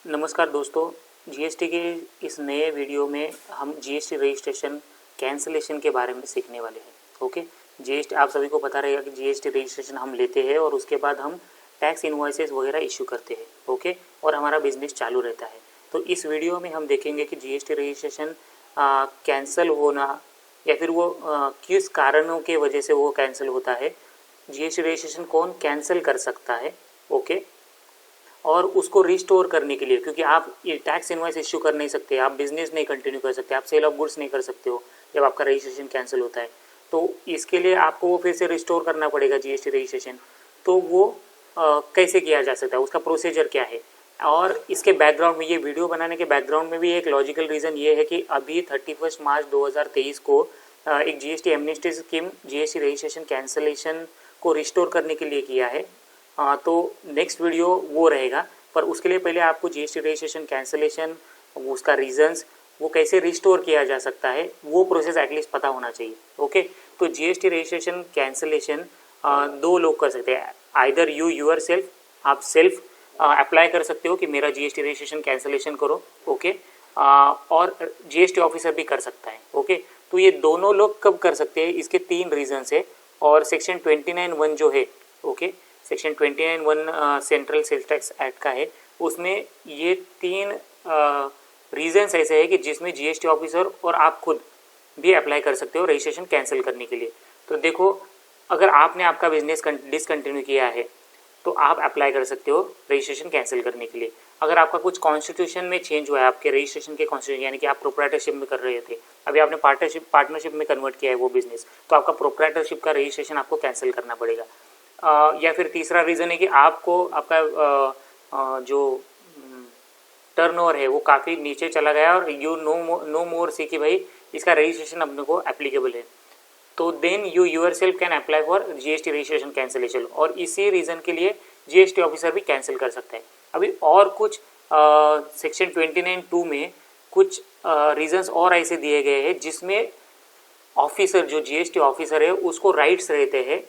नमस्कार दोस्तों, जीएसटी के इस नए वीडियो में हम जीएसटी रजिस्ट्रेशन कैंसलेशन के बारे में सीखने वाले हैं। ओके, जीएसटी आप सभी को पता रहेगा कि जीएसटी रजिस्ट्रेशन हम लेते हैं और उसके बाद हम टैक्स इनवॉइसेस वगैरह इशू करते हैं। ओके, और हमारा बिजनेस चालू रहता है। तो इस वीडियो में हम देखेंगे कि जीएसटी रजिस्ट्रेशन कैंसिल होना या फिर वो किस कारणों के वजह से वो कैंसिल होता है, जीएसटी रजिस्ट्रेशन कौन कैंसिल कर सकता है। ओके, और उसको रिस्टोर करने के लिए, क्योंकि आप ये टैक्स इनवॉइस इश्यू कर नहीं सकते, आप बिजनेस नहीं कंटिन्यू कर सकते, आप सेल ऑफ गुड्स नहीं कर सकते हो जब आपका रजिस्ट्रेशन कैंसिल होता है। तो इसके लिए आपको वो फिर से रिस्टोर करना पड़ेगा जीएसटी रजिस्ट्रेशन। तो वो कैसे किया जा सकता है, उसका प्रोसीजर क्या है। और इसके बैकग्राउंड में, ये वीडियो बनाने के बैकग्राउंड में भी एक लॉजिकल रीज़न ये है कि अभी 31 मार्च 2023 को एक GST amnesty scheme GST registration cancellation को रिस्टोर करने के लिए किया है। तो नेक्स्ट वीडियो वो रहेगा, पर उसके लिए पहले आपको जीएसटी रजिस्ट्रेशन कैंसलेशन, उसका रीजंस, वो कैसे रिस्टोर किया जा सकता है, वो प्रोसेस एटलीस्ट पता होना चाहिए। ओके, तो जीएसटी रजिस्ट्रेशन कैंसलेशन दो लोग कर सकते हैं। आइदर यू यूर सेल्फ, आप सेल्फ अप्लाई कर सकते हो कि मेरा जीएसटी रजिस्ट्रेशन कैंसलेशन करो। ओके, और जीएसटी ऑफिसर भी कर सकता है। ओके, तो ये दोनों लोग कब कर सकते हैं, इसके तीन रीजंस है। और सेक्शन 29(1) जो है, okay, section 29(1) central sales tax act का है, उसमें ये तीन रीजंस ऐसे है कि जिसमें जीएसटी ऑफिसर और आप खुद भी अप्लाई कर सकते हो रजिस्ट्रेशन कैंसिल करने के लिए। तो देखो, अगर आपने आपका बिजनेस डिसकंटिन्यू किया है तो आप अप्लाई कर सकते हो रजिस्ट्रेशन कैंसिल करने के लिए। अगर आपका कुछ कॉन्स्टिट्यूशन में चेंज हुआ है, आपके रजिस्ट्रेशन के कॉन्स्टिट्यूशन, यानी कि आप प्रोप्राइटरशिप में कर रहे थे, अभी आपने पार्टनरशिप में कन्वर्ट किया है वो बिजनेस, तो आपका प्रोप्राइटरशिप का रजिस्ट्रेशन आपको कैंसिल करना पड़ेगा। या फिर तीसरा रीज़न है कि आपको आपका जो टर्नओवर है वो काफ़ी नीचे चला गया और यू नो मोर सी कि भाई इसका रजिस्ट्रेशन अपने को एप्लीकेबल है, तो then you yourself can apply for GST registration cancellation. और इसी रीज़न के लिए जीएसटी ऑफिसर भी कैंसिल कर सकता है। अभी और कुछ सेक्शन 29(2) में कुछ रीजंस और ऐसे दिए गए हैं जिसमें ऑफिसर, जो जीएसटी ऑफिसर है, उसको राइट्स रहते हैं,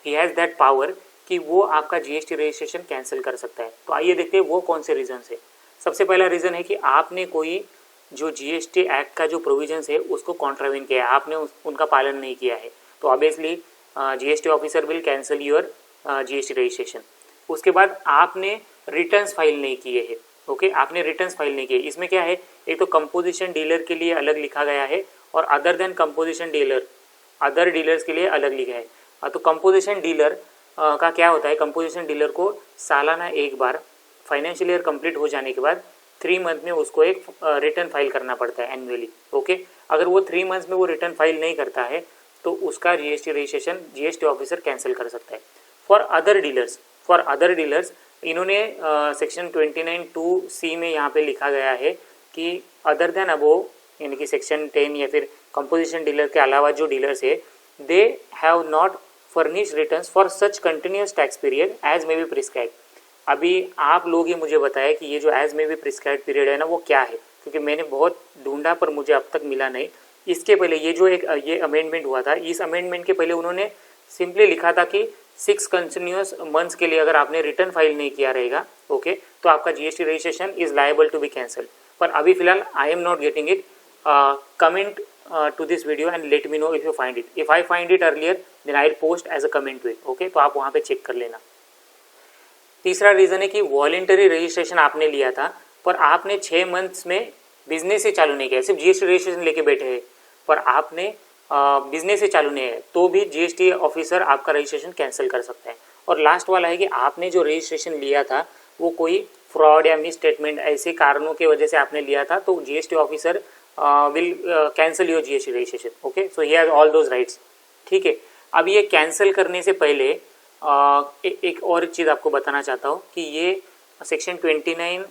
ही हैज़ दैट पावर कि वो आपका जीएसटी रजिस्ट्रेशन कैंसिल कर सकता है। तो आइए देखते हैं वो कौन से रीजंस है। सबसे पहला रीज़न है कि आपने कोई जो जीएसटी एक्ट का जो प्रोविजंस है उसको कॉन्ट्रावेन किया है, आपने उनका पालन नहीं किया है, तो obviously GST officer will cancel your GST registration. उसके बाद आपने रिटर्न्स फाइल नहीं किए हैं। ओके, आपने रिटर्न्स फाइल नहीं किए। इसमें क्या है, एक तो कंपोजिशन डीलर के लिए अलग लिखा गया है और other than composition dealer, other dealers के लिए अलग लिखा है। तो कंपोजिशन डीलर का क्या होता है, कंपोजिशन डीलर को सालाना एक बार फाइनेंशियल ईयर कंप्लीट हो जाने के बाद 3 मंथ में उसको एक रिटर्न फाइल करना पड़ता है एनुअली। ओके, अगर वो 3 मंथ्स में वो रिटर्न फाइल नहीं करता है तो उसका GST registration GST officer cancel कर सकता है। फॉर अदर डीलर्स इन्होंने सेक्शन 29(2)(c) में यहाँ पे लिखा गया है कि अदर देन अबोव, यानी कि सेक्शन 10 या फिर कंपोजिशन डीलर के अलावा जो डीलर्स है, they have not furnish returns for such continuous tax period as may be prescribe. अभी आप लोग ही मुझे बताया कि ये जो as may be prescribe period है ना, वो क्या है, क्योंकि मैंने बहुत ढूंढा पर मुझे अब तक मिला नहीं। इसके पहले ये जो एक ये अमेंडमेंट हुआ था, इस अमेंडमेंट के पहले उन्होंने सिंपली लिखा था कि 6 कंटिन्यूस मंथ्स के लिए अगर आपने रिटर्न फाइल नहीं किया रहेगा, ओके, तो आपका GST registration is liable to be cancel. पर अभी फिलहाल I am not getting it. Comment to this video and let me know if you find it. If I find it earlier then I'll post as a comment to it. Okay, तो आप वहाँ पे check कर लेना। तीसरा reason है कि voluntary registration आपने लिया था पर आपने 6 मंथ्स में बिजनेस ही चालू नहीं किया, सिर्फ जीएसटी रजिस्ट्रेशन लेके बैठे हैं पर आपने बिजनेस ही चालू नहीं है, तो भी जीएसटी ऑफिसर आपका रजिस्ट्रेशन कैंसिल कर सकता है। और लास्ट वाला है कि आपने जो रजिस्ट्रेशन लिया था वो कोई फ्रॉड या मिस स्टेटमेंट ऐसे कारणों की वजह से आपने लिया था, तो GST officer will cancel your GST registration. Okay, so he has all those rights. ठीक है, अब ये कैंसिल करने से पहले एक और चीज़ आपको बताना चाहता हूँ कि ये सेक्शन 29,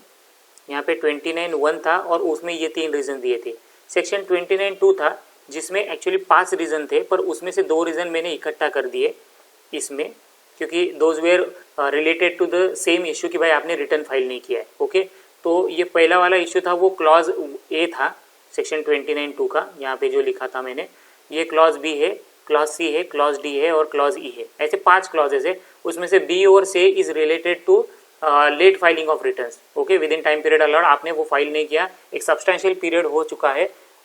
यहाँ पे 29(1) था और उसमें ये 3 रीज़न दिए थे। सेक्शन 29(2) था जिसमें एक्चुअली 5 रीज़न थे, पर उसमें से 2 रीज़न मैंने इकट्ठा कर दिए इसमें, क्योंकि those were related to the same issue कि भाई आपने रिटर्न फाइल नहीं किया है। ओके, तो ये पहला वाला इशू था वो क्लॉज ए था सेक्शन 29(2) का, यहाँ पे जो लिखा था मैंने, ये क्लॉज बी है, क्लॉज सी है, क्लॉज डी है और क्लॉज ई है, ऐसे 5 क्लॉजेज है। उसमें से बी और C is related to late filing of returns, okay, within time period allot आपने वो फाइल नहीं किया, एक सब्सटेंशियल पीरियड हो चुका है,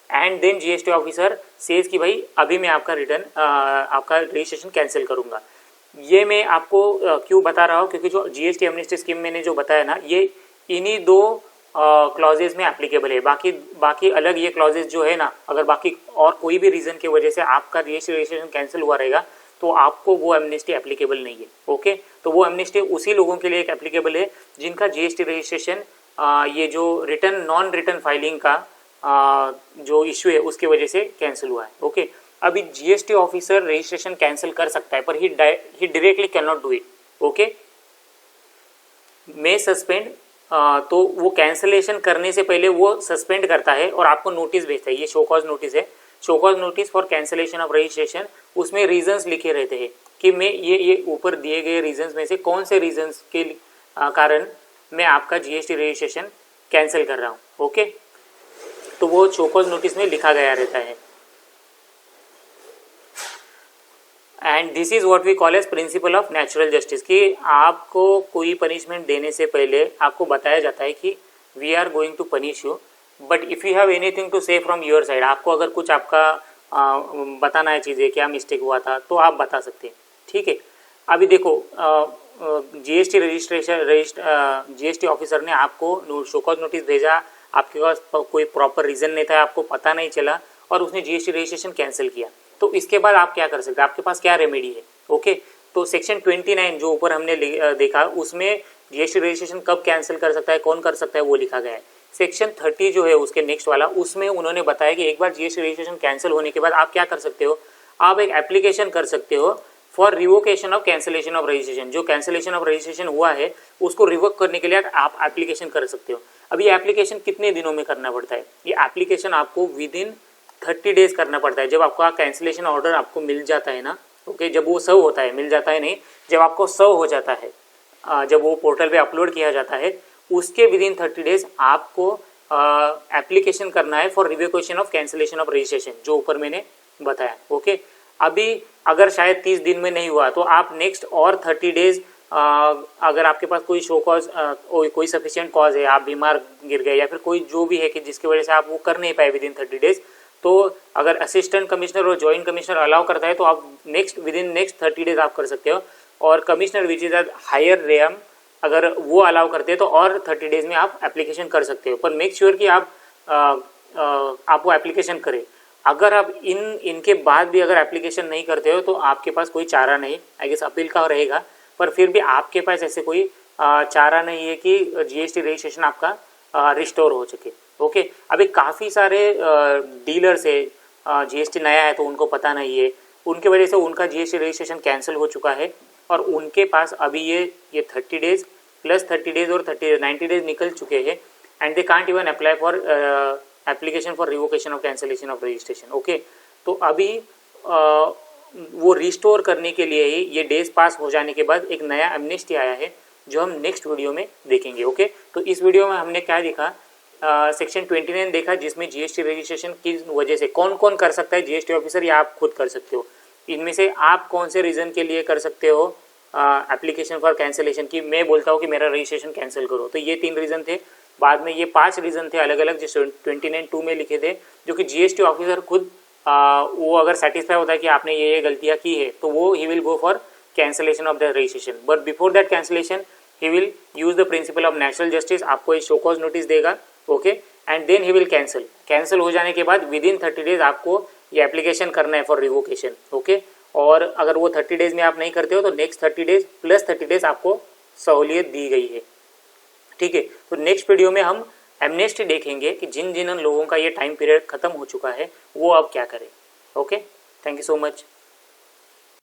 and then GST officer says कि भाई अभी मैं आपका रिटर्न आपका रजिस्ट्रेशन कैंसिल करूंगा। ये मैं आपको क्यों बता रहा हूँ, क्योंकि जो जीएसटी एमनेस्टी स्कीम मैंने जो बताया ना, ये इन्हीं दो क्लॉजेज में एप्लीकेबल है। बाकी अलग ये क्लॉजेज जो है ना, अगर बाकी और कोई भी रीजन की वजह से आपका रजिस्ट्रेशन कैंसिल हुआ रहेगा तो आपको वो एमनेस्टी एप्लीकेबल नहीं है, ओके। तो वो एमनेस्टी उसी लोगों के लिए एप्लीकेबल है जिनका जीएसटी रजिस्ट्रेशन ये जो रिटर्न नॉन रिटर्न फाइलिंग का जो इश्यू है उसकी वजह से कैंसिल हुआ है, ओके। अभी जीएसटी ऑफिसर रजिस्ट्रेशन कैंसिल कर सकता है, पर he directly can not do it, okay. May suspend, तो वो कैंसिलेशन करने से पहले वो सस्पेंड करता है और आपको नोटिस भेजता है, ये शो कॉज नोटिस है, show cause notice for cancellation of registration. उसमें रीजंस लिखे रहते हैं कि मैं ये ऊपर दिए गए रीजंस में से कौन से रीजंस के कारण मैं आपका जीएसटी रजिस्ट्रेशन कैंसिल कर रहा हूँ, ओके। तो वो शो कॉज नोटिस में लिखा गया रहता है। And this is what we call as principle of natural justice, कि आपको कोई पनिशमेंट देने से पहले आपको बताया जाता है कि we are going to punish you, but if you have anything to say from your side, आपको अगर कुछ आपका बताना है चीज़ें, क्या मिस्टेक हुआ था तो आप बता सकते हैं, ठीक है। अभी देखो जीएसटी जीएसटी ऑफिसर ने आपको शो कॉज नोटिस भेजा, आपके पास कोई प्रॉपर रीज़न नहीं था, आपको पता नहीं चला और उसने जीएसटी रजिस्ट्रेशन कैंसिल किया, तो इसके बाद आप क्या कर सकते हैं, आपके पास क्या रेमेडी है, ओके। तो सेक्शन 29 जो ऊपर हमने देखा उसमें जीएसटी रजिस्ट्रेशन कब कैंसिल कर सकता है, कौन कर सकता है, वो लिखा गया है। सेक्शन 30 जो है उसके नेक्स्ट वाला, उसमें उन्होंने बताया कि एक बार जीएसटी रजिस्ट्रेशन कैंसिल होने के बाद आप क्या कर सकते हो, आप एक एप्लीकेशन कर सकते हो for revocation of cancellation of registration. जो कैंसिलेशन ऑफ रजिस्ट्रेशन हुआ है उसको रिवोक करने के लिए आप एप्लीकेशन कर सकते हो। अब ये एप्लीकेशन कितने दिनों में करना पड़ता है, ये एप्लीकेशन आपको विद इन 30 डेज करना पड़ता है। जब आपका कैंसिलेशन ऑर्डर आपको मिल जाता है ना, ओके, जब वो सर्व होता है, मिल जाता है नहीं, जब आपको सर्व हो जाता है, जब वो पोर्टल पे अपलोड किया जाता है, उसके विद इन 30 डेज आपको एप्लीकेशन करना है for revocation of cancellation of registration, जो ऊपर मैंने बताया, ओके। अभी अगर शायद 30 दिन में नहीं हुआ तो आप नेक्स्ट और 30 डेज, अगर आपके पास कोई शो कॉज कोई सफिशिएंट कॉज है, आप बीमार गिर गए या फिर कोई जो भी है कि जिसकी वजह से आप वो कर नहीं पाए विद इन 30 डेज, तो अगर असिस्टेंट कमिश्नर और जॉइंट कमिश्नर अलाउ करता है तो आप विद इन नेक्स्ट 30 डेज आप कर सकते हो, और कमिश्नर विच इज हायर रेम अगर वो अलाउ करते हैं तो और 30 डेज में आप एप्लीकेशन कर सकते हो। पर मेक श्योर कि आप वो एप्लीकेशन करें। अगर आप इनके बाद भी अगर एप्लीकेशन नहीं करते हो तो आपके पास कोई चारा नहीं, आई गेस अपील का रहेगा, पर फिर भी आपके पास ऐसे कोई चारा नहीं है कि जीएसटी रजिस्ट्रेशन आपका रिस्टोर हो सके, ओके। अभी काफ़ी सारे डीलर्स है, जीएसटी नया है तो उनको पता नहीं है, उनके वजह से उनका जीएसटी रजिस्ट्रेशन कैंसिल हो चुका है और उनके पास अभी ये 30 डेज प्लस 30 डेज और 90 डेज निकल चुके हैं, and they can't even apply for application for revocation of cancellation of registration, okay. तो अभी वो रिस्टोर करने के लिए ही ये डेज पास हो जाने के बाद एक नया एमनेस्टी आया है जो हम नेक्स्ट वीडियो में देखेंगे, ओके। तो इस वीडियो में हमने क्या देखा, सेक्शन 29 देखा जिसमें जीएसटी रजिस्ट्रेशन की वजह से कौन कौन कर सकता है, जीएसटी ऑफिसर या आप खुद कर सकते हो। इनमें से आप कौन से रीज़न के लिए कर सकते हो एप्लीकेशन फॉर कैंसिलेशन की, मैं बोलता हूँ कि मेरा रजिस्ट्रेशन कैंसिल करो, तो ये 3 रीज़न थे। बाद में ये 5 रीज़न थे अलग अलग जो 29(2) में लिखे थे, जो कि जीएसटी ऑफिसर खुद वो अगर सेटिस्फाई होता है कि आपने ये गलतियाँ की है तो वो he will go for cancellation of the registration, but before that cancellation he will use the principle of natural justice, आपको एक शो कॉज नोटिस देगा, okay, and then he will cancel हो जाने के बाद विद इन 30 डेज आपको ये application करना है फॉर रिवोकेशन, ओके। और अगर वो 30 डेज में आप नहीं करते हो तो नेक्स्ट 30 डेज प्लस 30 डेज आपको सहूलियत दी गई है, ठीक है। तो नेक्स्ट वीडियो में हम एमनेस्टी देखेंगे कि जिन लोगों का ये टाइम पीरियड खत्म हो चुका है वो अब क्या करें, okay. Thank you so much.